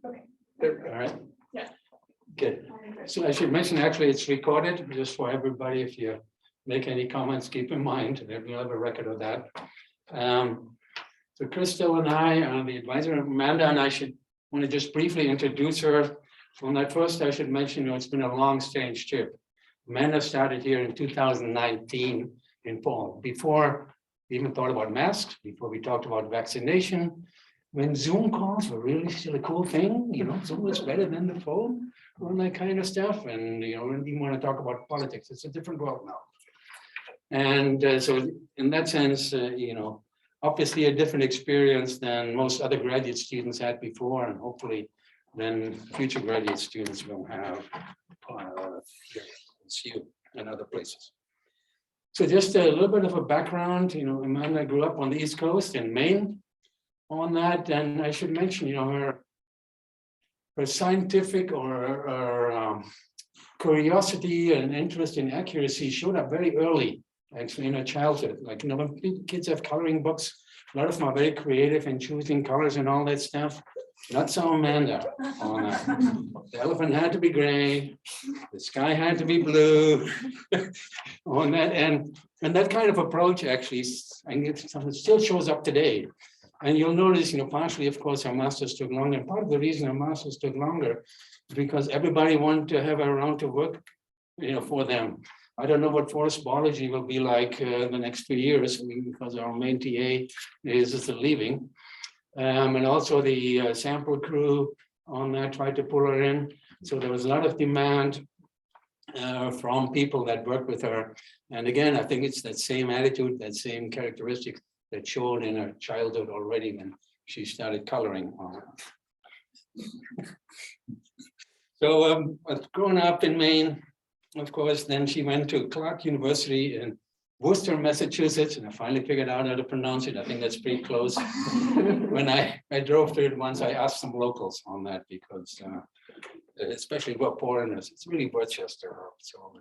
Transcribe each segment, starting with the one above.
Okay. Good, all right. Yeah. Good. So I should mention, actually, it's recorded just for everybody. If you make any comments, keep in mind that we'll have a record of that. So Crystal and I are the advisor. Amanda and I should want to just briefly introduce her. When that first, I should mention, it's been a long, strange trip. Amanda started here in 2019 in fall, before we even thought about masks, before we talked about vaccination, when Zoom calls were really still a cool thing, Zoom was better than the phone, all that kind of stuff. And, when you want to talk about politics, it's a different world now. And so in that sense, obviously a different experience than most other graduate students had before, and hopefully then future graduate students will have here in CU and other places. So just a little bit of a background, Amanda grew up on the East Coast in Maine on that, and I should mention, her scientific or curiosity and interest in accuracy showed up very early, actually in her childhood. Like, when kids have coloring books, a lot of them are very creative in choosing colors and all that stuff. Not so Amanda on that. The elephant had to be gray, the sky had to be blue on that. And that kind of approach actually, it still shows up today. And you'll notice, partially, of course, our masters took longer. And part of the reason our masters took longer is because everybody wanted to have around to work, for them. I don't know what forest biology will be like the next 2 years, because our main TA is leaving. And also the sample crew on that tried to pull her in. So there was a lot of demand from people that worked with her. And again, I think it's that same attitude, that same characteristic that showed in her childhood already when she started coloring on it. So growing up in Maine, of course, then she went to Clark University in Worcester, Massachusetts, and I finally figured out how to pronounce it. I think that's pretty close. When I drove to it once, I asked some locals on that because, especially for foreigners, it's really Worcester. So,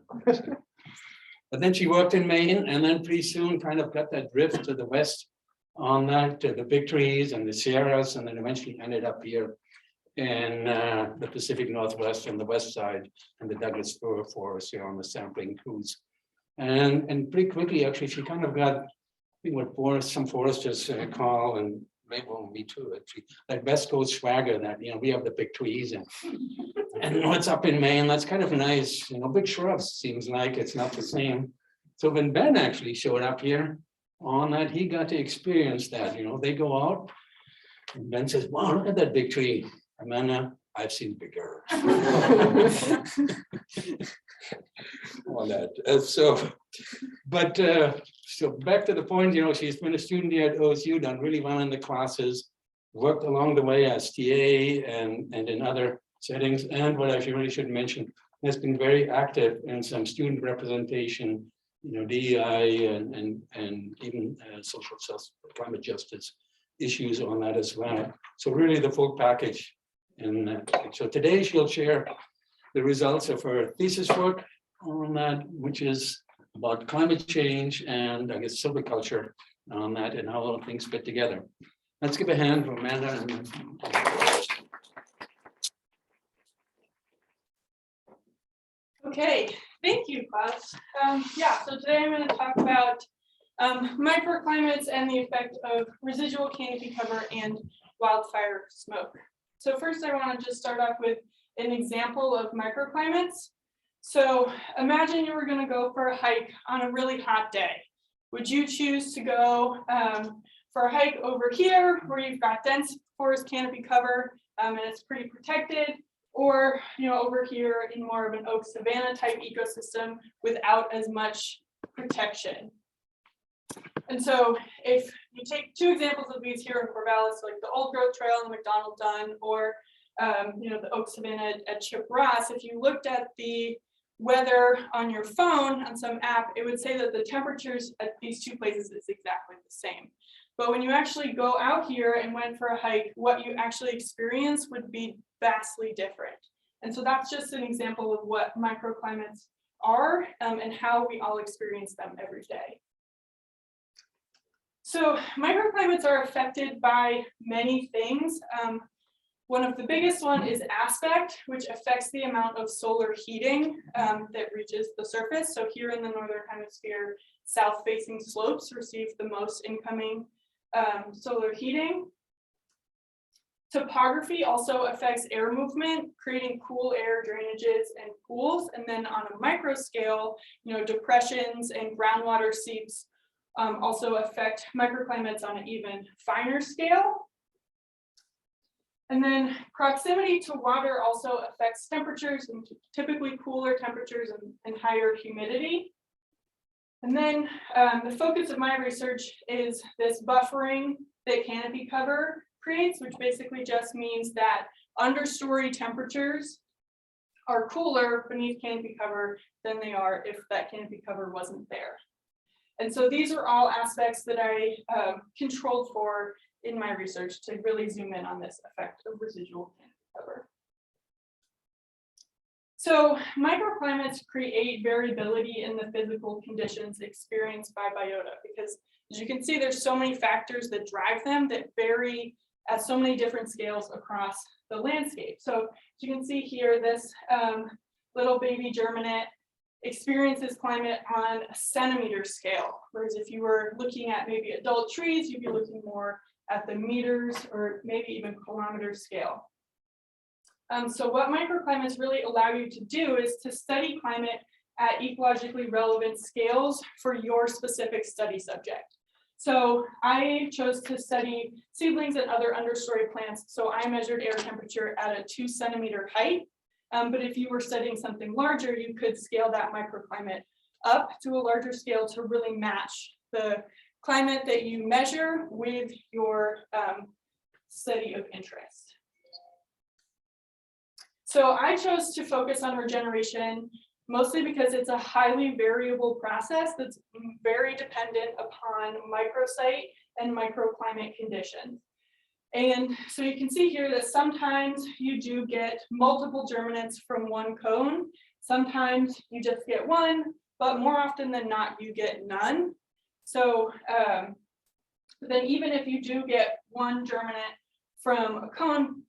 but then she worked in Maine, and then pretty soon kind of got that drift to the west on that, to the big trees and the Sierras, and then eventually ended up here in the Pacific Northwest on the west side, and the Douglas fir forest here on the sampling cruise. And pretty quickly, actually, she kind of got, I think, what some foresters call, and maybe me too, actually, that West Coast swagger that, we have the big trees and what's up in Maine, that's kind of nice, big shrubs, seems like it's not the same. So when Ben actually showed up here on that, he got to experience that, they go out, and Ben says, wow, look at that big tree. Amanda, I've seen bigger. On that. So back to the point, she's been a student here at OSU, done really well in the classes, worked along the way as TA and in other settings. And what I really should mention, has been very active in some student representation, DEI and even social justice, climate justice issues on that as well. So really the full package. And so today she'll share the results of her thesis work on that, which is about climate change and I guess silviculture on that and how all things fit together. Let's give a hand for Amanda. Okay, thank you, Klaus. So today I'm going to talk about microclimates and the effect of residual canopy cover and wildfire smoke. So first I want to just start off with an example of microclimates. So imagine you were going to go for a hike on a really hot day. Would you choose to go for a hike over here where you've got dense forest canopy cover and it's pretty protected, or over here in more of an oak savanna type ecosystem without as much protection? And so if you take two examples of these here in Corvallis, like the old growth trail in McDonald Dunn, or the oak savanna at Chip Ross, if you looked at the weather on your phone on some app, it would say that the temperatures at these two places is exactly the same. But when you actually go out here and went for a hike, what you actually experience would be vastly different. And so that's just an example of what microclimates are and how we all experience them every day. So microclimates are affected by many things. One of the biggest one is aspect, which affects the amount of solar heating that reaches the surface. So here in the northern hemisphere, south-facing slopes receive the most incoming solar heating. Topography also affects air movement, creating cool air drainages and pools. And then on a micro scale, depressions and groundwater seeps also affect microclimates on an even finer scale. And then proximity to water also affects temperatures, and typically cooler temperatures and higher humidity. And then the focus of my research is this buffering that canopy cover creates, which basically just means that understory temperatures are cooler beneath canopy cover than they are if that canopy cover wasn't there. And so these are all aspects that I controlled for in my research to really zoom in on this effect of residual canopy cover. So microclimates create variability in the physical conditions experienced by biota, because as you can see, there's so many factors that drive them that vary at so many different scales across the landscape. So as you can see here, this little baby germinate experiences climate on a centimeter scale, whereas if you were looking at maybe adult trees, you'd be looking more at the meters or maybe even kilometer scale. So what microclimates really allow you to do is to study climate at ecologically relevant scales for your specific study subject. So I chose to study seedlings and other understory plants. So I measured air temperature at a 2-centimeter height. But if you were studying something larger, you could scale that microclimate up to a larger scale to really match the climate that you measure with your study of interest. So I chose to focus on regeneration mostly because it's a highly variable process that's very dependent upon microsite and microclimate conditions. And so you can see here that sometimes you do get multiple germinates from one cone. Sometimes you just get one, but more often than not, you get none. So then even if you do get one germinate from a cone,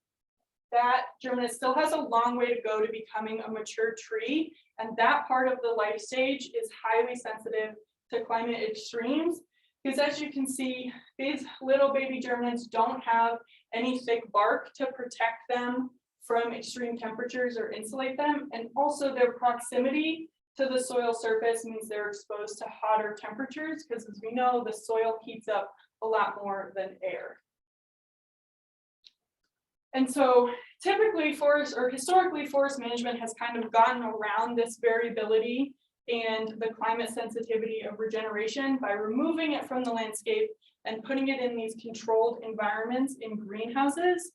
that germinate still has a long way to go to becoming a mature tree. And that part of the life stage is highly sensitive to climate extremes, because as you can see, these little baby germinates don't have any thick bark to protect them from extreme temperatures or insulate them. And also their proximity to the soil surface means they're exposed to hotter temperatures, because as we know, the soil heats up a lot more than air. And so typically historically forest management has kind of gotten around this variability and the climate sensitivity of regeneration by removing it from the landscape and putting it in these controlled environments in greenhouses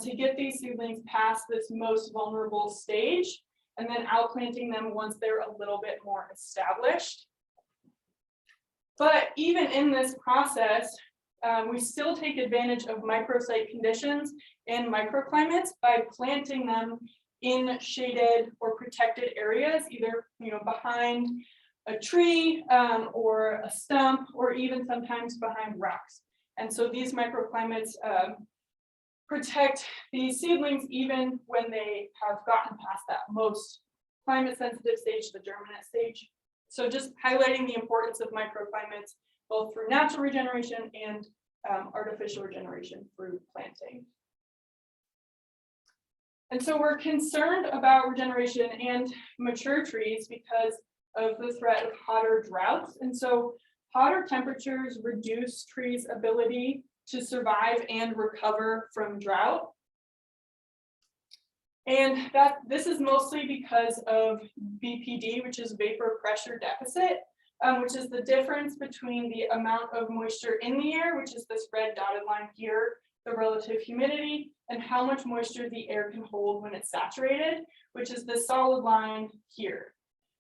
to get these seedlings past this most vulnerable stage, and then outplanting them once they're a little bit more established. But even in this process, we still take advantage of microsite conditions and microclimates by planting them in shaded or protected areas, either behind a tree or a stump, or even sometimes behind rocks. And so these microclimates protect these seedlings even when they have gotten past that most climate sensitive stage, the germinate stage. So just highlighting the importance of microclimates, both through natural regeneration and artificial regeneration through planting. And so we're concerned about regeneration and mature trees because of the threat of hotter droughts. And so hotter temperatures reduce trees' ability to survive and recover from drought. And this is mostly because of VPD, which is vapor pressure deficit, which is the difference between the amount of moisture in the air, which is this red dotted line here, the relative humidity, and how much moisture the air can hold when it's saturated, which is the solid line here.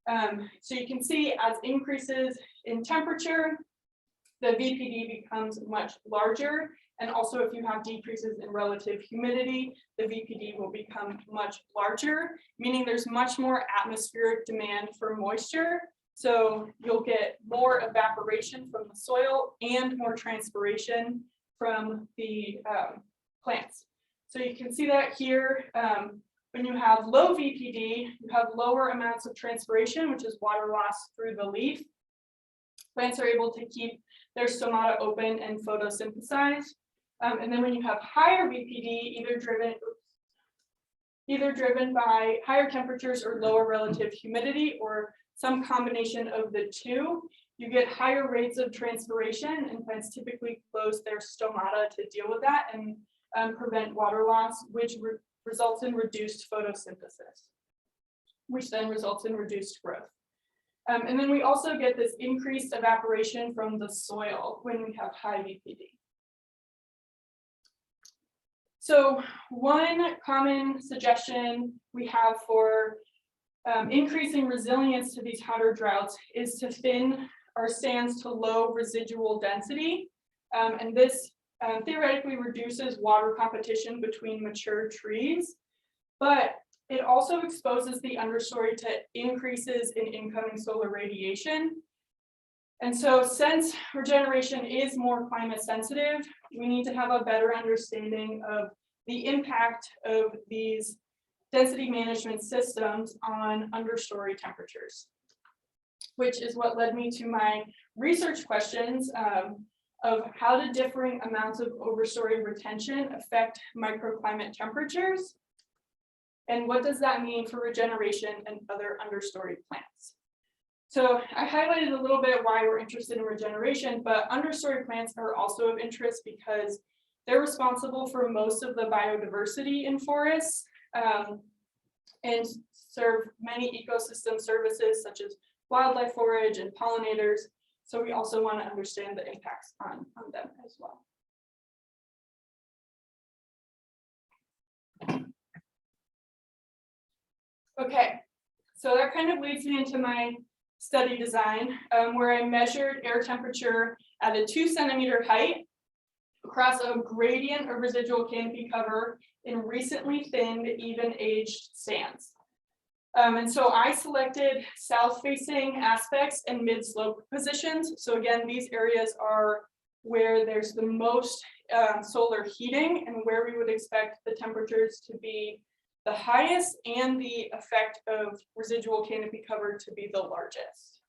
So you can see as increases in temperature, the VPD becomes much larger. And also if you have decreases in relative humidity, the VPD will become much larger, meaning there's much more atmospheric demand for moisture. So you'll get more evaporation from the soil and more transpiration from the plants. So you can see that here, when you have low VPD, you have lower amounts of transpiration, which is water loss through the leaf. Plants are able to keep their stomata open and photosynthesize. And then when you have higher VPD, either driven by higher temperatures or lower relative humidity, or some combination of the two, you get higher rates of transpiration, and plants typically close their stomata to deal with that and prevent water loss, which results in reduced photosynthesis, which then results in reduced growth. And then we also get this increased evaporation from the soil when we have high VPD. So one common suggestion we have for increasing resilience to these hotter droughts is to thin our stands to low residual density. And this theoretically reduces water competition between mature trees, but it also exposes the understory to increases in incoming solar radiation. And so since regeneration is more climate sensitive, we need to have a better understanding of the impact of these density management systems on understory temperatures, which is what led me to my research questions of how do differing amounts of overstory retention affect microclimate temperatures, and what does that mean for regeneration and other understory plants. So I highlighted a little bit why we're interested in regeneration, but understory plants are also of interest because they're responsible for most of the biodiversity in forests and serve many ecosystem services such as wildlife forage and pollinators. So we also want to understand the impacts on them as well. Okay, so that kind of leads me into my study design, where I measured air temperature at a 2 centimeter height across a gradient of residual canopy cover in recently thinned, even-aged stands. And so I selected south-facing aspects and mid-slope positions. So again, these areas are where there's the most solar heating and where we would expect the temperatures to be the highest and the effect of residual canopy cover to be the largest.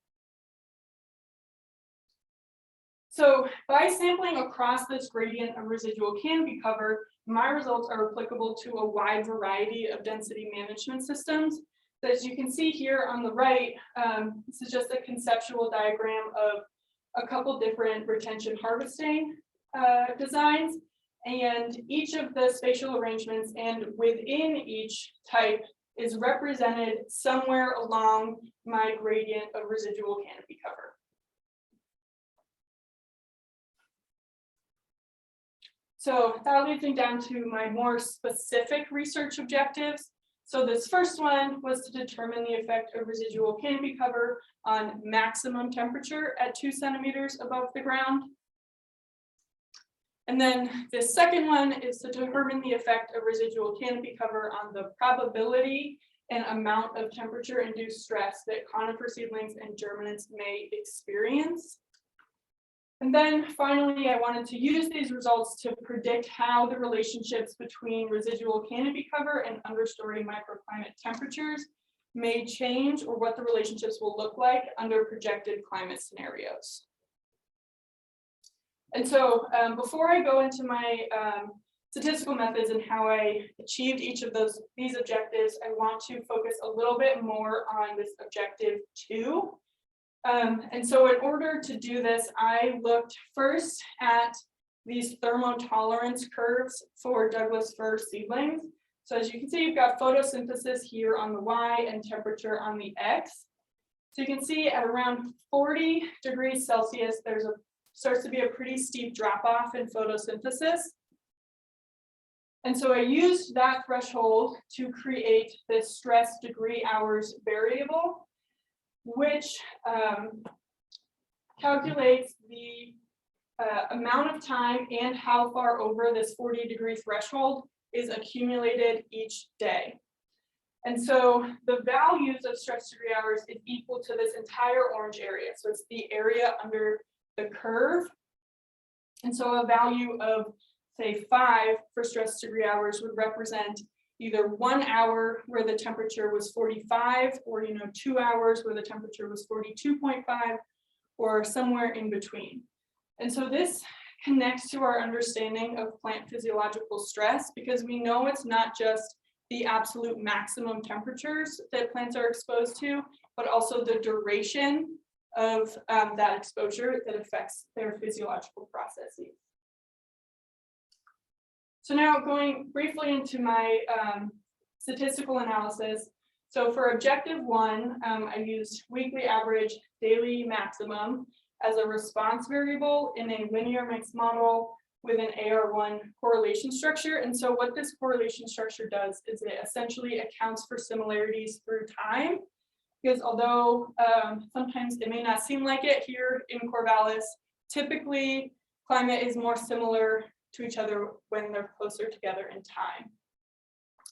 So by sampling across this gradient of residual canopy cover, my results are applicable to a wide variety of density management systems. So as you can see here on the right, this is just a conceptual diagram of a couple different retention harvesting designs, and each of the spatial arrangements and within each type is represented somewhere along my gradient of residual canopy cover. So that leads me down to my more specific research objectives. So this first one was to determine the effect of residual canopy cover on maximum temperature at 2 centimeters above the ground. And then the second one is to determine the effect of residual canopy cover on the probability and amount of temperature-induced stress that conifer seedlings and germinants may experience. And then finally, I wanted to use these results to predict how the relationships between residual canopy cover and understory microclimate temperatures may change, or what the relationships will look like under projected climate scenarios. And so before I go into my statistical methods and how I achieved each of these objectives, I want to focus a little bit more on this objective 2. And so in order to do this, I looked first at these thermotolerance curves for Douglas fir seedlings. So as you can see, you've got photosynthesis here on the Y and temperature on the X. So you can see at around 40 degrees Celsius, starts to be a pretty steep drop off in photosynthesis. And so I used that threshold to create this stress degree hours variable, which calculates the amount of time and how far over this 40-degree threshold is accumulated each day. And so the values of stress degree hours is equal to this entire orange area. So it's the area under the curve. And so a value of say 5 for stress degree hours would represent either 1 hour where the temperature was 45, or 2 hours where the temperature was 42.5, or somewhere in between. And so this connects to our understanding of plant physiological stress, because we know it's not just the absolute maximum temperatures that plants are exposed to, but also the duration of that exposure that affects their physiological processes. So now going briefly into my statistical analysis. So for objective 1, I used weekly average daily maximum as a response variable in a linear mixed model with an AR1 correlation structure. And so what this correlation structure does is it essentially accounts for similarities through time, because although sometimes it may not seem like it here in Corvallis, typically climate is more similar to each other when they're closer together in time.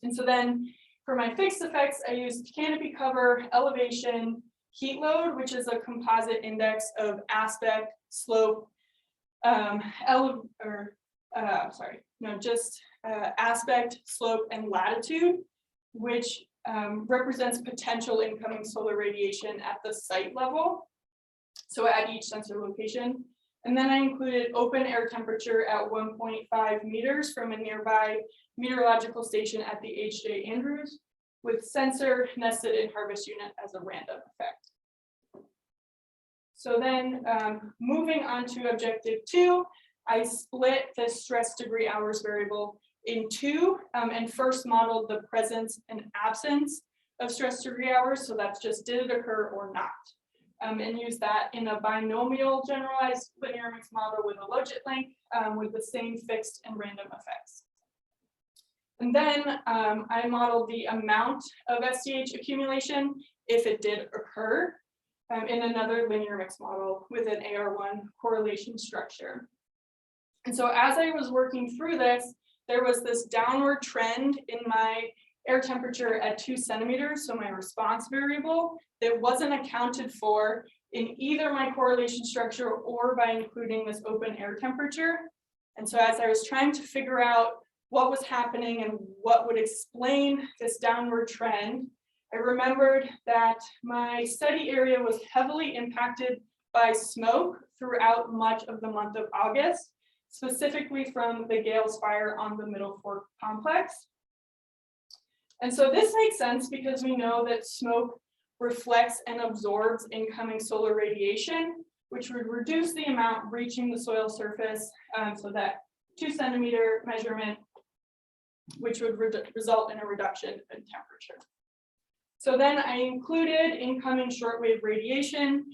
And so then for my fixed effects, I used canopy cover, elevation, heat load, which is a composite index of aspect, slope, aspect, slope, and latitude, which represents potential incoming solar radiation at the site level, so at each sensor location. And then I included open air temperature at 1.5 meters from a nearby meteorological station at the H.J. Andrews, with sensor nested in harvest unit as a random effect. So then moving on to objective 2, I split the stress degree hours variable in 2 and first modeled the presence and absence of stress degree hours. So that's just did it occur or not. And use that in a binomial generalized linear mixed model with a logit length with the same fixed and random effects. And then I modeled the amount of SDH accumulation if it did occur in another linear mixed model with an AR1 correlation structure. And so as I was working through this, there was this downward trend in my air temperature at 2 centimeters, so my response variable, that wasn't accounted for in either my correlation structure or by including this open air temperature. And so as I was trying to figure out what was happening and what would explain this downward trend, I remembered that my study area was heavily impacted by smoke throughout much of the month of August, specifically from the Gales fire on the Middle Fork complex. And so this makes sense because we know that smoke reflects and absorbs incoming solar radiation, which would reduce the amount reaching the soil surface, so that 2 centimeter measurement, which would result in a reduction in temperature. So then I included incoming shortwave radiation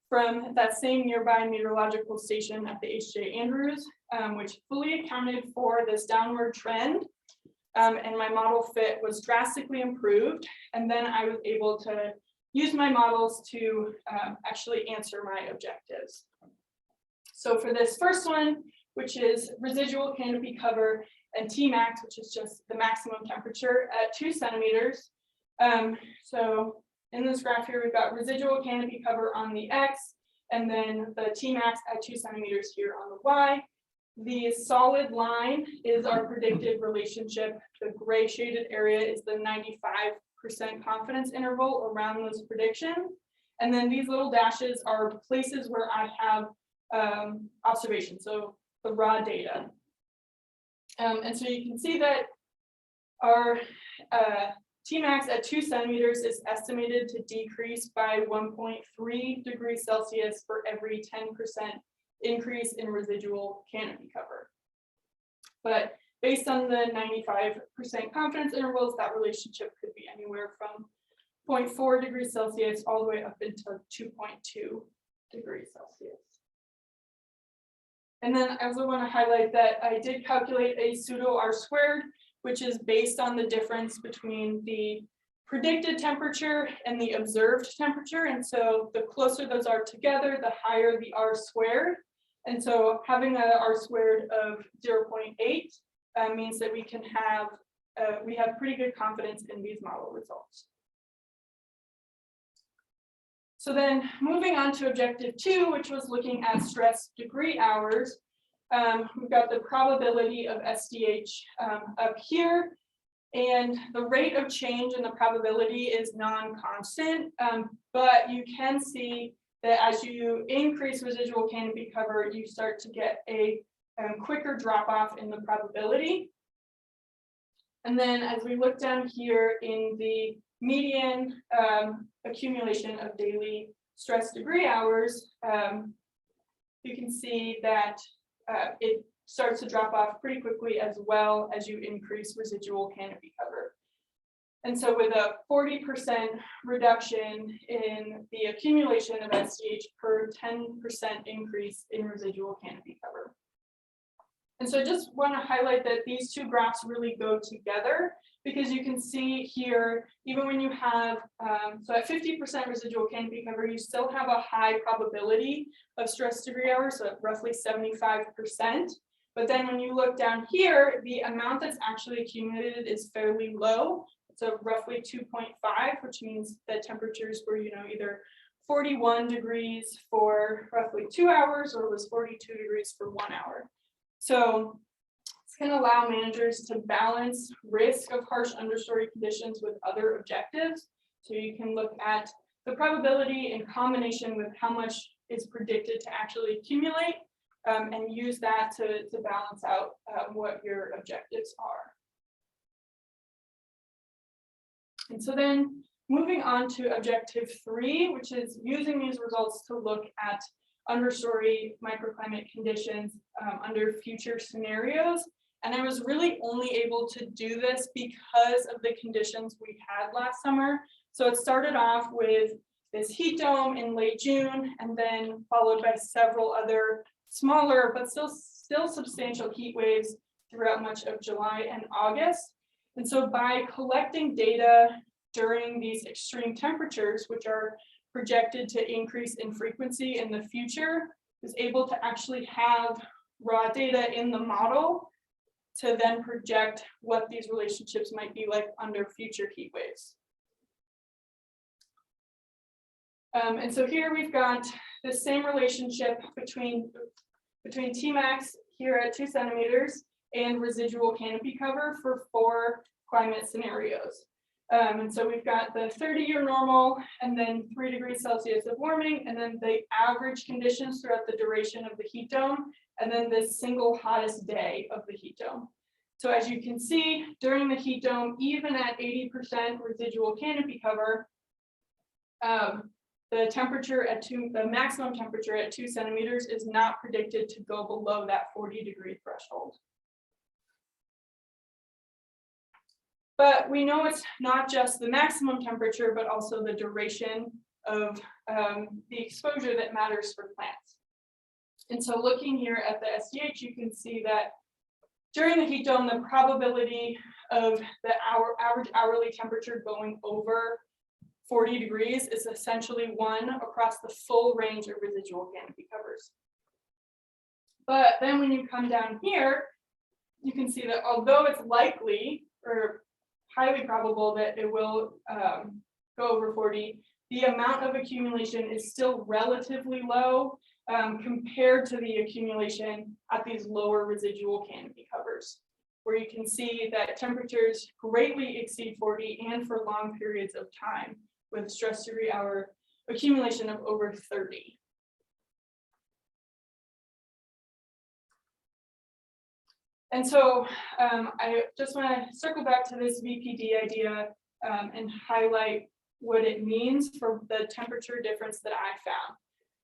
from that same nearby meteorological station at the H.J. Andrews, which fully accounted for this downward trend. And my model fit was drastically improved. And then I was able to use my models to actually answer my objectives. So for this first one, which is residual canopy cover, and Tmax, which is just the maximum temperature at 2 centimeters. So in this graph here, we've got residual canopy cover on the X, and then the Tmax at 2 centimeters here on the Y. The solid line is our predicted relationship. The gray shaded area is the 95% confidence interval around those predictions. And then these little dashes are places where I have observations, so the raw data. And so you can see that our Tmax at 2 centimeters is estimated to decrease by 1.3 degrees Celsius for every 10% increase in residual canopy cover. But based on the 95% confidence intervals, that relationship could be anywhere from 0.4 degrees Celsius all the way up into 2.2 degrees Celsius. And then I also want to highlight that I did calculate a pseudo R-squared, which is based on the difference between the predicted temperature and the observed temperature. And so the closer those are together, the higher the R-squared. And so having an R-squared of 0.8 means that we have pretty good confidence in these model results. So then moving on to objective 2, which was looking at stress degree hours. We've got the probability of SDH up here. And the rate of change in the probability is non-constant, but you can see that as you increase residual canopy cover, you start to get a quicker drop off in the probability. And then as we look down here in the median accumulation of daily stress degree hours, you can see that it starts to drop off pretty quickly as well as you increase residual canopy cover. And so with a 40% reduction in the accumulation of SDH per 10% increase in residual canopy cover. And so I just want to highlight that these two graphs really go together, because you can see here, even when you have, so at 50% residual canopy cover, you still have a high probability of stress degree hours, so at roughly 75%. But then when you look down here, the amount that's actually accumulated is fairly low. So roughly 2.5, which means that temperatures were, either 41 degrees for roughly 2 hours, or was 42 degrees for 1 hour. So it's going to allow managers to balance risk of harsh understory conditions with other objectives. So you can look at the probability in combination with how much is predicted to actually accumulate, and use that to balance out what your objectives are. And so then moving on to objective 3, which is using these results to look at understory microclimate conditions under future scenarios. And I was really only able to do this because of the conditions we had last summer. So it started off with this heat dome in late June, and then followed by several other smaller but still substantial heat waves throughout much of July and August. And so by collecting data during these extreme temperatures, which are projected to increase in frequency in the future, is able to actually have raw data in the model to then project what these relationships might be like under future heat waves. And so here we've got the same relationship between Tmax here at 2 centimeters and residual canopy cover for 4 climate scenarios. And so we've got the 30-year normal, and then 3 degrees Celsius of warming, and then the average conditions throughout the duration of the heat dome, and then the single hottest day of the heat dome. So as you can see, during the heat dome, even at 80% residual canopy cover, the maximum temperature at 2 centimeters is not predicted to go below that 40-degree threshold. But we know it's not just the maximum temperature, but also the duration of the exposure that matters for plants. And so looking here at the SDH, you can see that during the heat dome, the probability of the average hourly temperature going over 40 degrees is essentially 1 across the full range of residual canopy covers. But then when you come down here, you can see that although it's likely or highly probable that it will go over 40, the amount of accumulation is still relatively low compared to the accumulation at these lower residual canopy covers, where you can see that temperatures greatly exceed 40 and for long periods of time, with stress degree hour accumulation of over 30. And so I just want to circle back to this VPD idea and highlight what it means for the temperature difference that I found.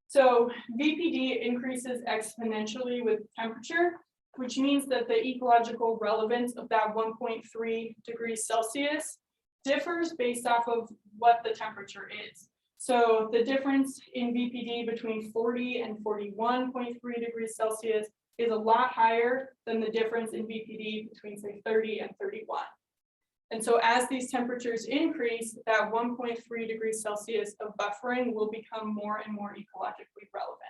So VPD increases exponentially with temperature, which means that the ecological relevance of that 1.3 degrees Celsius differs based off of what the temperature is. So the difference in VPD between 40 and 41.3 degrees Celsius is a lot higher than the difference in VPD between, say, 30 and 31. And so as these temperatures increase, that 1.3 degrees Celsius of buffering will become more and more ecologically relevant.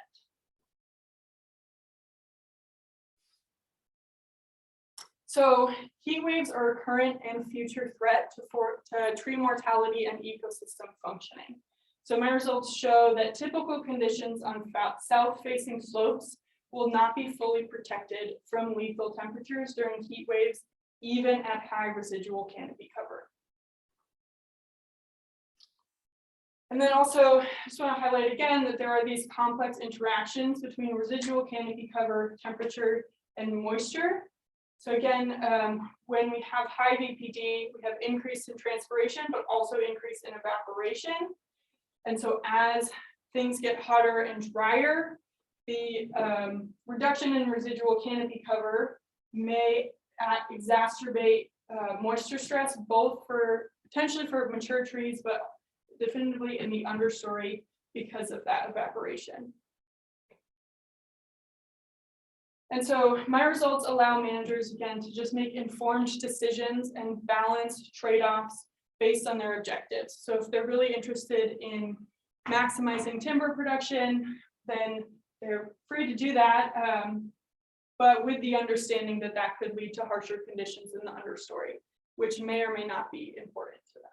So heat waves are a current and future threat to tree mortality and ecosystem functioning. So my results show that typical conditions on south-facing slopes will not be fully protected from lethal temperatures during heat waves, even at high residual canopy cover. And then also, I just want to highlight again that there are these complex interactions between residual canopy cover, temperature, and moisture. So again, when we have high VPD, we have increase in transpiration, but also increase in evaporation. And so as things get hotter and drier, the reduction in residual canopy cover may exacerbate moisture stress, both for potentially for mature trees, but definitively in the understory because of that evaporation. And so my results allow managers, again, to just make informed decisions and balanced trade-offs based on their objectives. So if they're really interested in maximizing timber production, then they're free to do that, but with the understanding that that could lead to harsher conditions in the understory, which may or may not be important to them.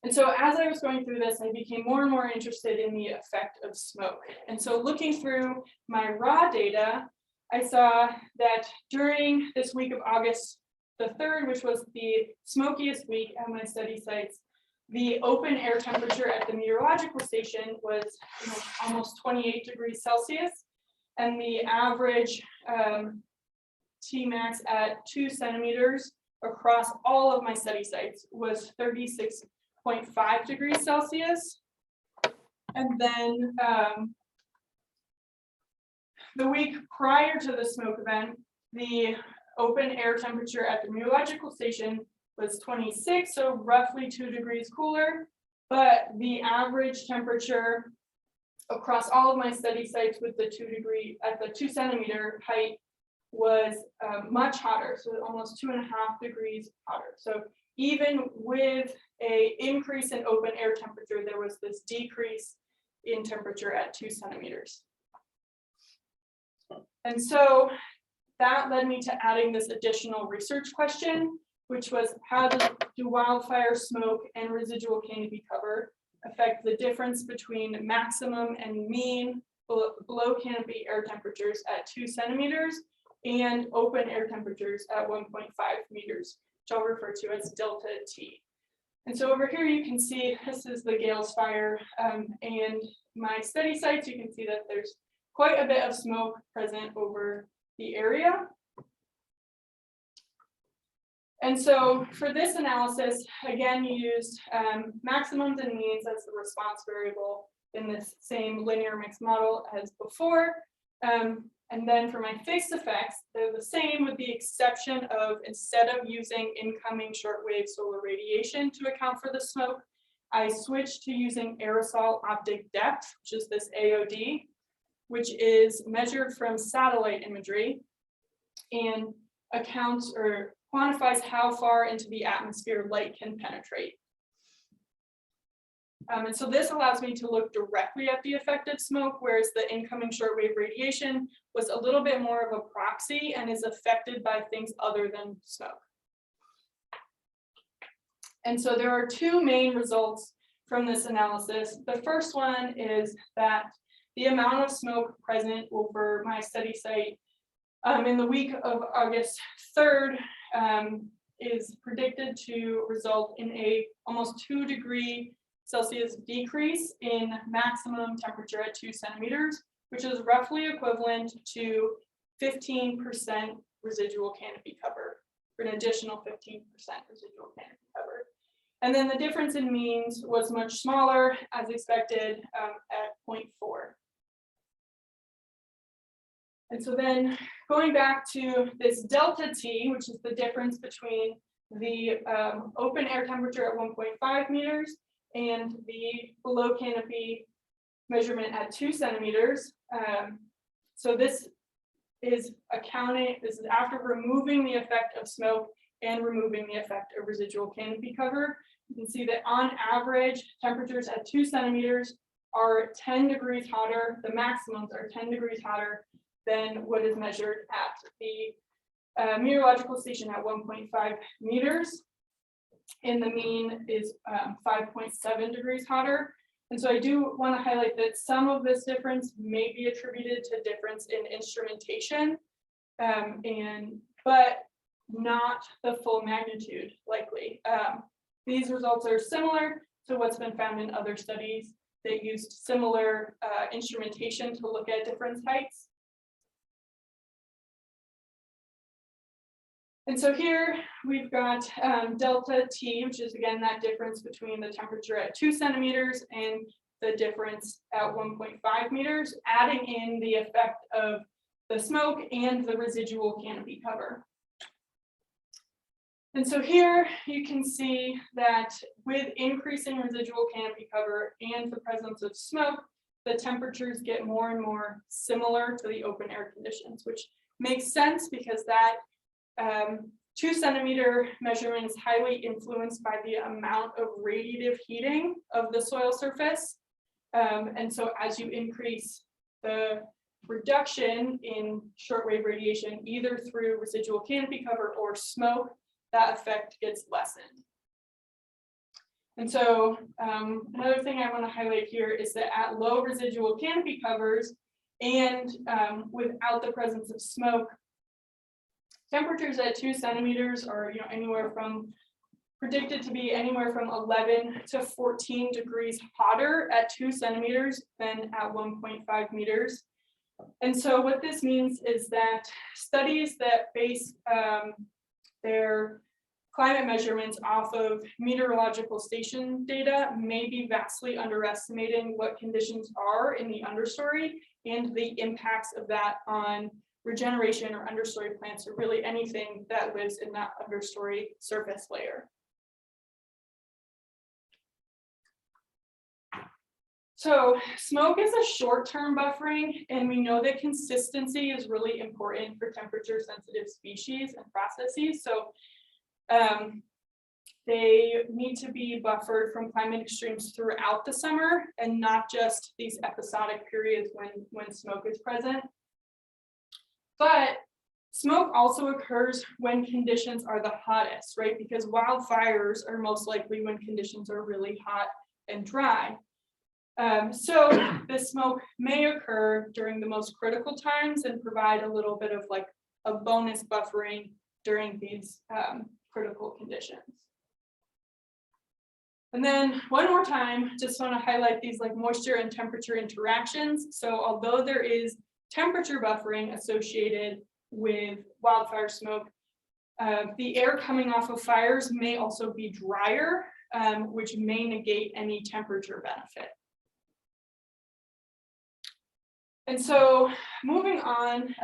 And so as I was going through this, I became more and more interested in the effect of smoke. And so looking through my raw data, I saw that during this week of August the 3rd, which was the smokiest week at my study sites, the open air temperature at the meteorological station was almost 28 degrees Celsius, and the average Tmax at 2 centimeters across all of my study sites was 36.5 degrees Celsius. And then the week prior to the smoke event, the open air temperature at the meteorological station was 26, so roughly 2 degrees cooler, but the average temperature across all of my study sites with the 2 centimeter height was much hotter, so almost 2.5 degrees hotter. So even with an increase in open air temperature, there was this decrease in temperature at 2 centimeters. And so that led me to adding this additional research question, which was how do wildfire smoke and residual canopy cover affect the difference between maximum and mean below canopy air temperatures at 2 centimeters and open air temperatures at 1.5 meters, which I'll refer to as delta T. And so over here you can see this is the Gales fire, and my study sites, you can see that there's quite a bit of smoke present over the area. And so for this analysis, again, you used maximums and means as the response variable in this same linear mixed model as before. And then for my fixed effects, they're the same with the exception of instead of using incoming shortwave solar radiation to account for the smoke, I switched to using aerosol optic depth, which is this AOD, which is measured from satellite imagery and accounts or quantifies how far into the atmosphere light can penetrate. And so this allows me to look directly at the effect of smoke, whereas the incoming shortwave radiation was a little bit more of a proxy and is affected by things other than smoke. And so there are two main results from this analysis. The first one is that the amount of smoke present over my study site in the week of August 3rd is predicted to result in a almost 2 degree Celsius decrease in maximum temperature at 2 centimeters, which is roughly equivalent to 15% residual canopy cover, for an additional 15% residual canopy cover. And then the difference in means was much smaller, as expected, at 0.4. And so then going back to this delta T, which is the difference between the open air temperature at 1.5 meters and the below canopy measurement at 2 centimeters. So this is after removing the effect of smoke and removing the effect of residual canopy cover. You can see that on average, temperatures at 2 centimeters are 10 degrees hotter. The maximums are 10 degrees hotter than what is measured at the meteorological station at 1.5 meters. And the mean is 5.7 degrees hotter. And so I do want to highlight that some of this difference may be attributed to difference in instrumentation, but not the full magnitude likely. These results are similar to what's been found in other studies that used similar instrumentation to look at difference heights. And so here we've got delta T, which is again that difference between the temperature at 2 centimeters and the difference at 1.5 meters, adding in the effect of the smoke and the residual canopy cover. And so here you can see that with increasing residual canopy cover and the presence of smoke, the temperatures get more and more similar to the open air conditions, which makes sense because that 2 centimeter measurement is highly influenced by the amount of radiative heating of the soil surface. And so as you increase the reduction in shortwave radiation, either through residual canopy cover or smoke, that effect gets lessened. And so another thing I want to highlight here is that at low residual canopy covers and without the presence of smoke, temperatures at 2 centimeters are predicted to be anywhere from 11 to 14 degrees hotter at 2 centimeters than at 1.5 meters. And so what this means is that studies that base their climate measurements off of meteorological station data may be vastly underestimating what conditions are in the understory and the impacts of that on regeneration or understory plants, or really anything that lives in that understory surface layer. So smoke is a short-term buffering, and we know that consistency is really important for temperature-sensitive species and processes. So they need to be buffered from climate extremes throughout the summer and not just these episodic periods when smoke is present. But smoke also occurs when conditions are the hottest, right? Because wildfires are most likely when conditions are really hot and dry. So the smoke may occur during the most critical times and provide a little bit of like a bonus buffering during these critical conditions. And then one more time, just want to highlight these like moisture and temperature interactions. So although there is temperature buffering associated with wildfire smoke, the air coming off of fires may also be drier, which may negate any temperature benefit. And so moving on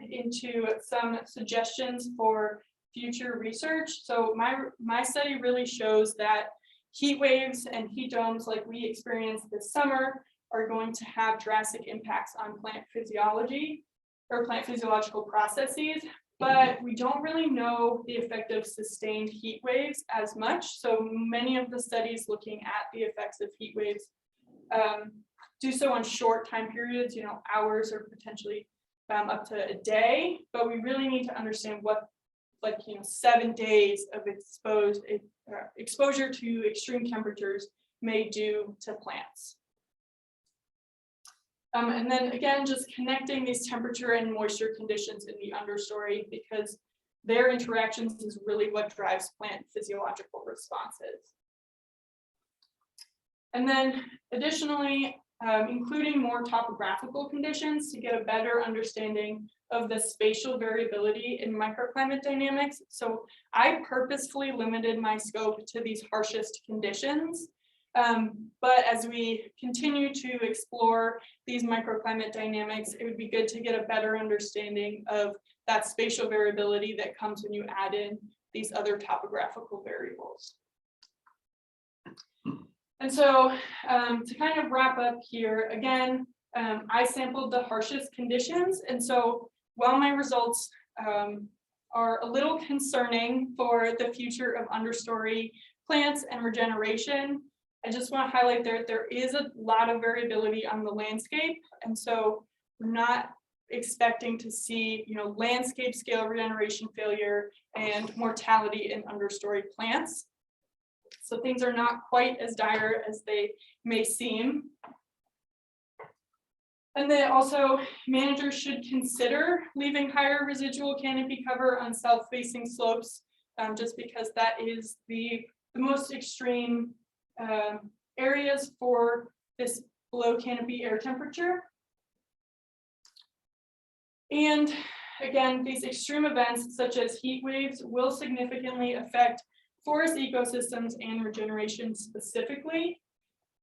into some suggestions for future research. So my study really shows that heat waves and heat domes like we experienced this summer are going to have drastic impacts on plant physiology or plant physiological processes, but we don't really know the effect of sustained heat waves as much. So many of the studies looking at the effects of heat waves do so on short time periods, hours or potentially up to a day, but we really need to understand what 7 days of exposure to extreme temperatures may do to plants. And then again, just connecting these temperature and moisture conditions in the understory, because their interactions is really what drives plant physiological responses. And then additionally, including more topographical conditions to get a better understanding of the spatial variability in microclimate dynamics. So I purposefully limited my scope to these harshest conditions. But as we continue to explore these microclimate dynamics, it would be good to get a better understanding of that spatial variability that comes when you add in these other topographical variables. And so to kind of wrap up here, again, I sampled the harshest conditions. And so while my results are a little concerning for the future of understory plants and regeneration, I just want to highlight there is a lot of variability on the landscape. And so we're not expecting to see, landscape scale regeneration failure and mortality in understory plants. So things are not quite as dire as they may seem. And then also, managers should consider leaving higher residual canopy cover on south-facing slopes, just because that is the most extreme areas for this below canopy air temperature. And again, these extreme events such as heat waves will significantly affect forest ecosystems and regeneration specifically.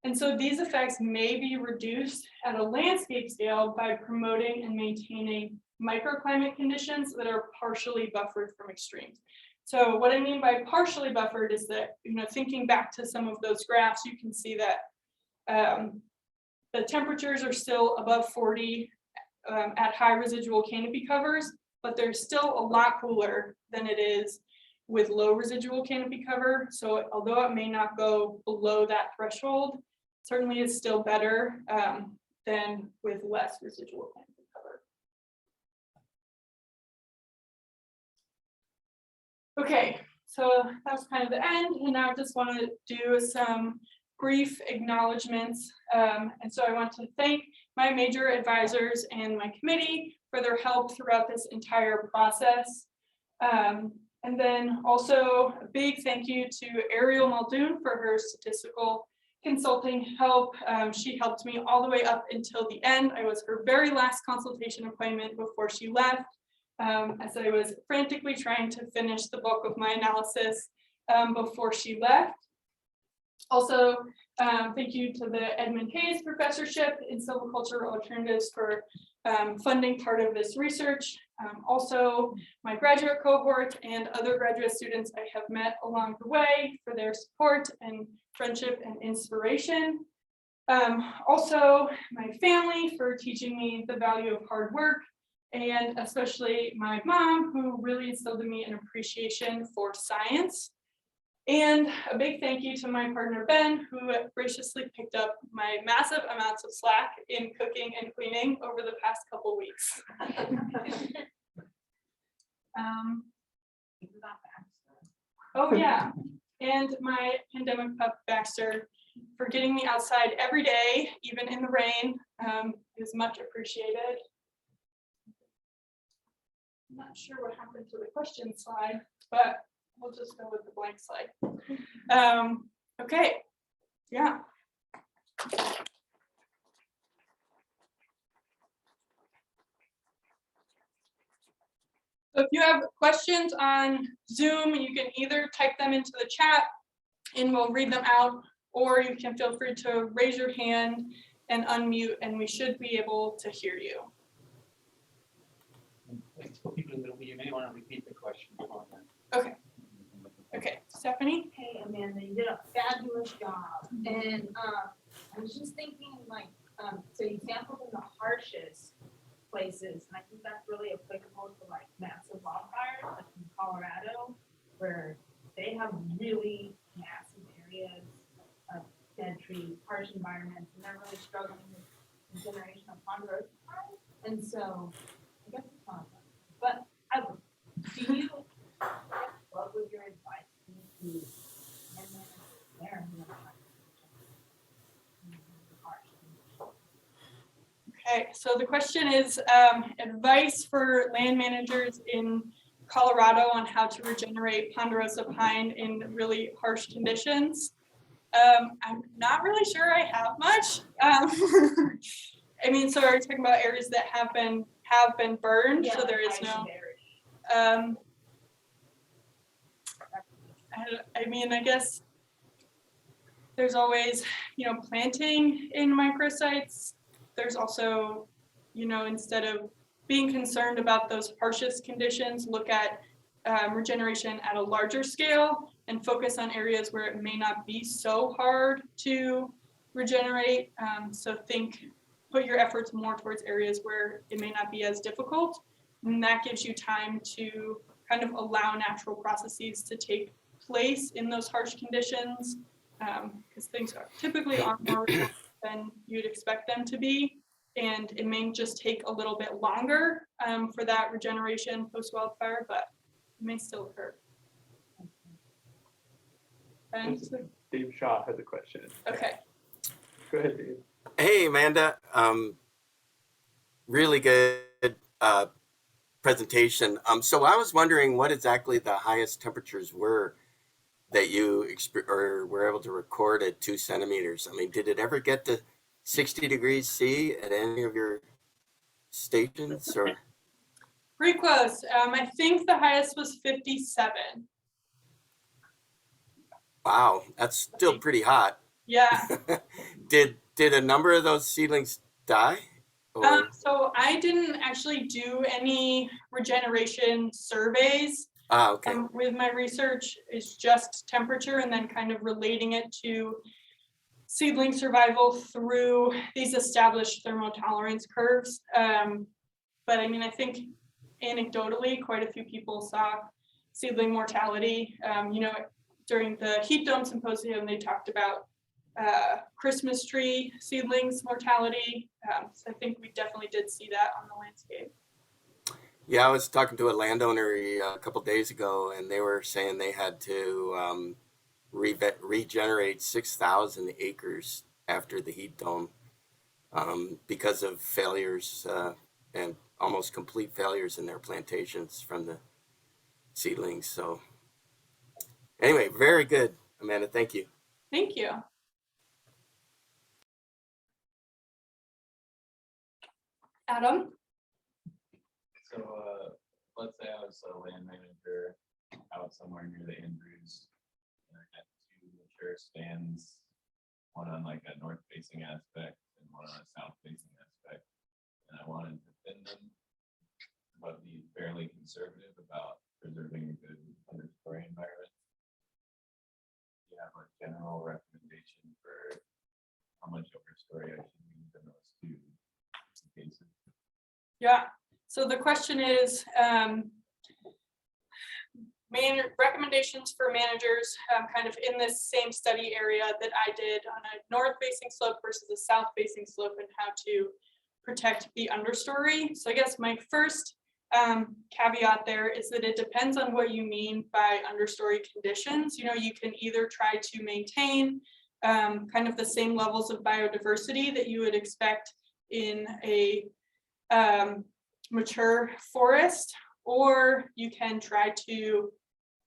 And so these effects may be reduced at a landscape scale by promoting and maintaining microclimate conditions that are partially buffered from extremes. So what I mean by partially buffered is that, thinking back to some of those graphs, you can see that the temperatures are still above 40 at high residual canopy covers, but they're still a lot cooler than it is with low residual canopy cover. So although it may not go below that threshold, certainly it's still better than with less residual canopy cover. Okay, so that was kind of the end, and now I just want to do some brief acknowledgements. And so I want to thank my major advisors and my committee for their help throughout this entire process. And then also a big thank you to Ariel Muldoon for her statistical consulting help. She helped me all the way up until the end. I was her very last consultation appointment before she left, as I was frantically trying to finish the bulk of my analysis before she left. Also, thank you to the Edmund Hayes Professorship in Silvicultural Alternatives for funding part of this research. Also, my graduate cohort and other graduate students I have met along the way for their support and friendship and inspiration. Also, my family for teaching me the value of hard work, and especially my mom, who really instilled in me an appreciation for science. And a big thank you to my partner, Ben, who graciously picked up my massive amounts of slack in cooking and cleaning over the past couple weeks. Oh yeah, and my pandemic pup, Baxter, for getting me outside every day, even in the rain, is much appreciated. I'm not sure what happened to the question slide, but we'll just go with the blank slide. Okay, yeah. So if you have questions on Zoom, you can either type them into the chat and we'll read them out, or you can feel free to raise your hand and unmute, and we should be able to hear you. Thanks for people in the room. You may want to repeat the question. Okay. Okay, Stephanie? Hey, Amanda, you did a fabulous job. And I was just thinking, so you sampled in the harshest places, and I think that's really applicable to like massive wildfires, like in Colorado, where they have really massive areas of dead trees, harsh environments, and they're really struggling with the generation of ponderosa pines. And so, I guess it's not fun. But do you, what would your advice be to there? Okay, so the question is advice for land managers in Colorado on how to regenerate ponderosa pine in really harsh conditions. I'm not really sure I have much. I mean, so are you talking about areas that have been burned? Yeah, so there is no. I mean, I guess there's always, planting in microsites. There's also, instead of being concerned about those harshest conditions, look at regeneration at a larger scale and focus on areas where it may not be so hard to regenerate. So put your efforts more towards areas where it may not be as difficult. And that gives you time to kind of allow natural processes to take place in those harsh conditions, because things are typically on more than you'd expect them to be. And it may just take a little bit longer for that regeneration post-wildfire, but it may still occur. Ben? Dave Shaw has a question. Okay. Go ahead, Dave. Hey, Amanda. Really good presentation. So I was wondering what exactly the highest temperatures were that you or were able to record at 2 centimeters. I mean, did it ever get to 60 degrees C at any of your stations? Or Pretty close. I think the highest was 57. wow, that's still pretty hot. Yeah. Did a number of those seedlings die? Or So I didn't actually do any regeneration surveys. okay. With my research, it's just temperature and then kind of relating it to seedling survival through these established thermotolerance curves. But I mean, I think anecdotally, quite a few people saw seedling mortality. During the heat dome symposium, they talked about Christmas tree seedlings mortality. So I think we definitely did see that on the landscape. Yeah, I was talking to a landowner a couple days ago, and they were saying they had to regenerate 6,000 acres after the heat dome because of failures and almost complete failures in their plantations from the seedlings. So anyway, very good, Amanda. Thank you. Thank you. Adam? So let's say I was a land manager out somewhere near the Andrews, and I had 2 mature stands, one on like a north facing aspect and one on a south facing aspect, and I wanted to thin them, but be fairly conservative about preserving a good understory environment. Do you have a general recommendation for how much overstory I should use in those 2 cases? Yeah, so the question is recommendations for managers kind of in this same study area that I did on a north facing slope versus a south facing slope and how to protect the understory. So I guess my first caveat there is that it depends on what you mean by understory conditions. You can either try to maintain kind of the same levels of biodiversity that you would expect in a mature forest, or you can try to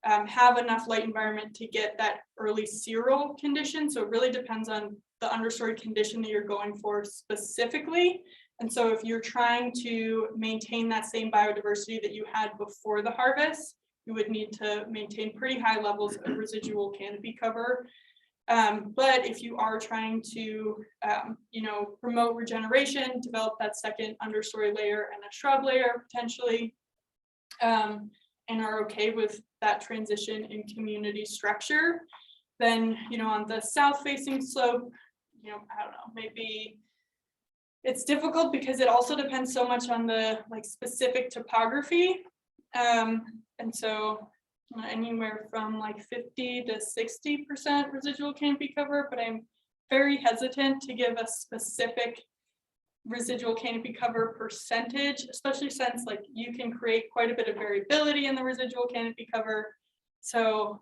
have enough light environment to get that early cereal condition. So it really depends on the understory condition that you're going for specifically. And so if you're trying to maintain that same biodiversity that you had before the harvest, you would need to maintain pretty high levels of residual canopy cover. But if you are trying to, promote regeneration, develop that second understory layer and a shrub layer potentially, and are okay with that transition in community structure, then, on the south facing slope, I don't know, maybe it's difficult because it also depends so much on the specific topography. And so anywhere from 50 to 60% residual canopy cover, but I'm very hesitant to give a specific residual canopy cover percentage, especially since you can create quite a bit of variability in the residual canopy cover. So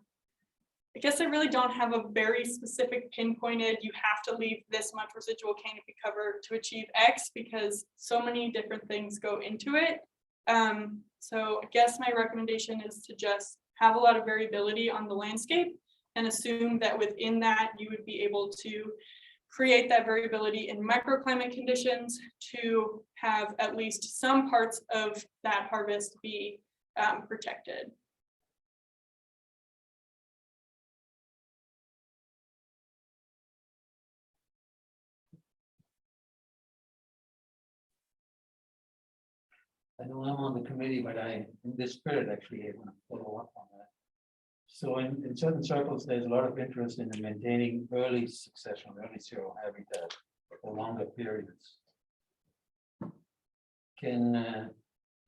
I guess I really don't have a very specific pinpointed, you have to leave this much residual canopy cover to achieve X, because so many different things go into it. So I guess my recommendation is to just have a lot of variability on the landscape and assume that within that you would be able to create that variability in microclimate conditions to have at least some parts of that harvest be protected. I know I'm on the committee, but in this spirit, actually, I want to follow up on that. So in certain circles, there's a lot of interest in maintaining early succession, early cereal habitat for longer periods. Can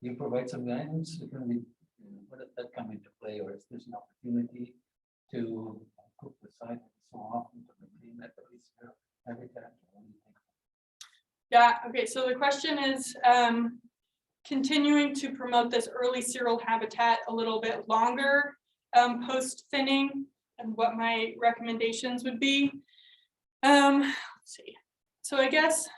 you provide some guidance? What does that come into play, or is this an opportunity to cook the site so often to maintain that early cereal habitat? Yeah, okay, so the question is continuing to promote this early cereal habitat a little bit longer post thinning. and what my recommendations would be. Let's see. So I guess,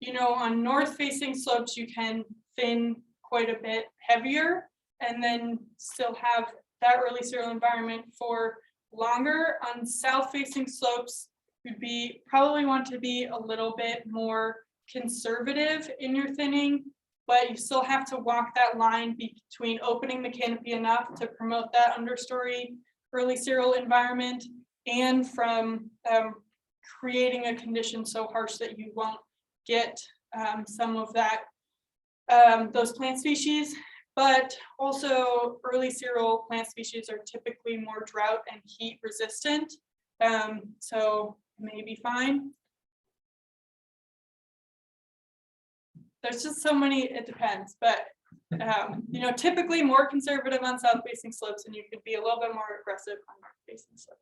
you know, on north facing slopes, you can thin quite a bit heavier and then still have that early cereal environment for longer. On south facing slopes, you'd probably want to be a little bit more conservative in your thinning, but you still have to walk that line between opening the canopy enough to promote that understory early cereal environment and from creating a condition so harsh that you won't get some of that, those plant species. But also early cereal plant species are typically more drought and heat resistant. So maybe fine. There's just so many, it depends, but you know, typically more conservative on south facing slopes, and you could be a little bit more aggressive on north facing slopes.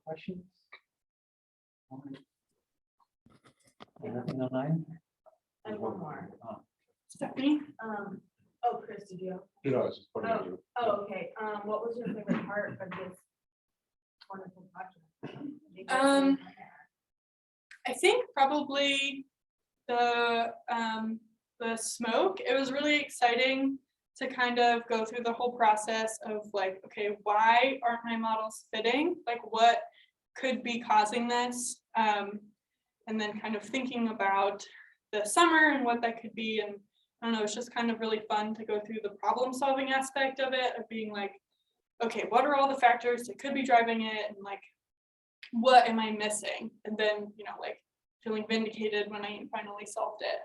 Questions? Anything online? And one more. Stephanie? Oh, Chris, did you? You know, I was just pointing at you. Oh, okay. What was your favorite part of this wonderful project? I think probably the smoke. It was really exciting to kind of go through the whole process of like, okay, why aren't my models fitting? Like what could be causing this? And then kind of thinking about the summer and what that could be. And I don't know, it's just kind of really fun to go through the problem solving aspect of it, of being like, okay, what are all the factors that could be driving it? And like, what am I missing? And then, you know, like feeling vindicated when I finally solved it.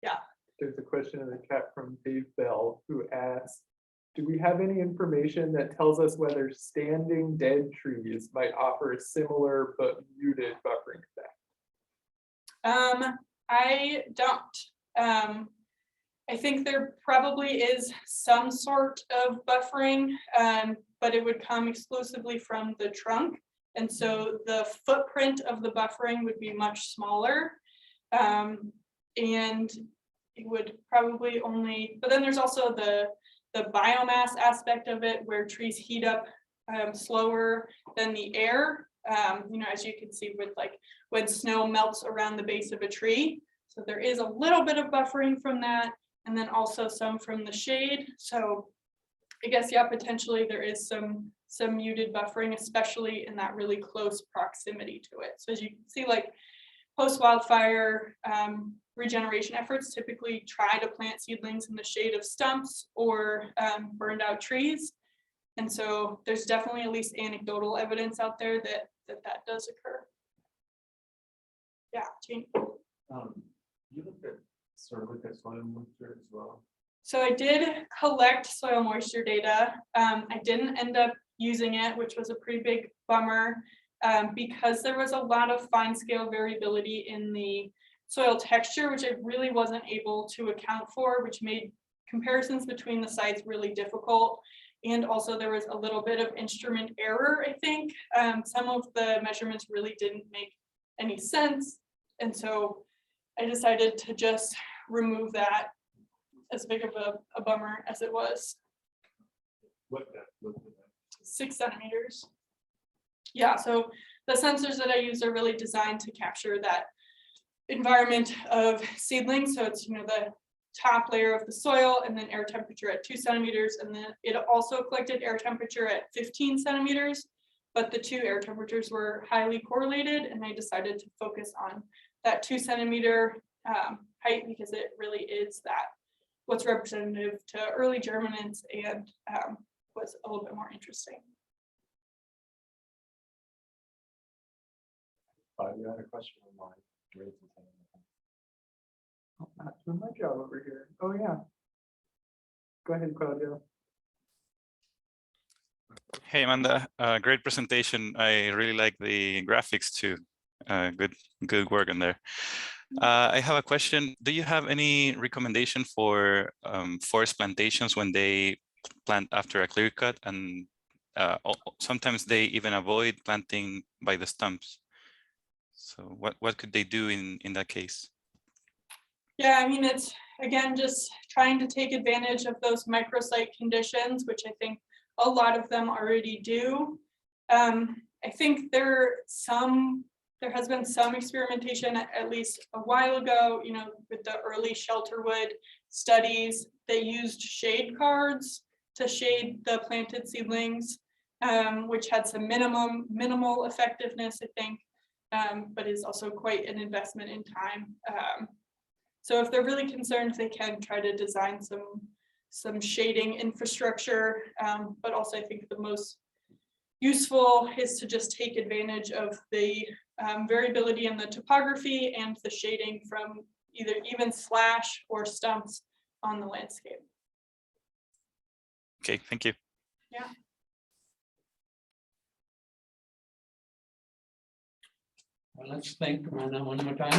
Yeah. There's a question in the chat from Dave Bell who asks, do we have any information that tells us whether standing dead trees might offer a similar but muted buffering effect? I don't. I think there probably is some sort of buffering, but it would come exclusively from the trunk. And so the footprint of the buffering would be much smaller. And it would probably only, but then there's also the biomass aspect of it where trees heat up slower than the air. You know, as you can see with like when snow melts around the base of a tree. So there is a little bit of buffering from that, and then also some from the shade. So I guess, yeah, potentially there is some muted buffering, especially in that really close proximity to it. So as you can see, like post-wildfire regeneration efforts typically try to plant seedlings in the shade of stumps or burned out trees. And so there's definitely at least anecdotal evidence out there that does occur. Yeah, Jane. You looked at soil moisture as well. So I did collect soil moisture data. I didn't end up using it, which was a pretty big bummer because there was a lot of fine scale variability in the soil texture, which I really wasn't able to account for, which made comparisons between the sites really difficult. And also there was a little bit of instrument error, I think. Some of the measurements really didn't make any sense. And so I decided to just remove that, as big of a bummer as it was. What depth was it at? 6 centimeters. Yeah, so the sensors that I use are really designed to capture that environment of seedlings. So it's, you know, the top layer of the soil and then air temperature at 2 centimeters. And then it also collected air temperature at 15 centimeters, but the two air temperatures were highly correlated. And I decided to focus on that 2 centimeter height because it really is that what's representative to early germinants and was a little bit more interesting. You had a question online. Not doing my job over here. Oh, yeah. Go ahead, Claudio. Hey, Amanda, great presentation. I really like the graphics too. Good work on there. I have a question. Do you have any recommendation for forest plantations when they plant after a clear cut? And sometimes they even avoid planting by the stumps. So what could they do in that case? Yeah, I mean, it's, again, just trying to take advantage of those microsite conditions, which I think a lot of them already do. I think there has been some experimentation at least a while ago, you know, with the early shelterwood studies. They used shade cards to shade the planted seedlings, which had some minimal effectiveness, I think, but is also quite an investment in time. So if they're really concerned, they can try to design some shading infrastructure, but also I think the most useful is to just take advantage of the variability in the topography and the shading from either even slash or stumps on the landscape. Okay, thank you. Yeah. Well, let's thank Amanda one more time.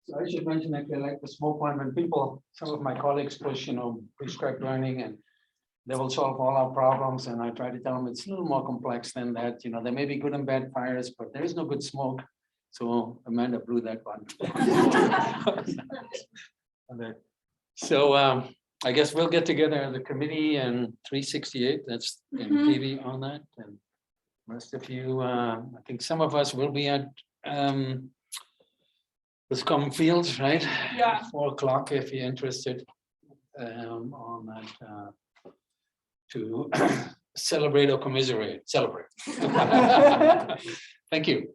So I should mention that I like the smoke one when people, some of my colleagues push, prescribed burning and they will solve all our problems. And I try to tell them it's a little more complex than that. There may be good and bad fires, but there is no good smoke. So Amanda blew that one. So I guess we'll get together as a committee and 368, that's in PV on that. And most of you, I think some of us will be at Common Fields, right? Yeah. 4 o'clock if you're interested on that to celebrate or commiserate. Celebrate. Thank you.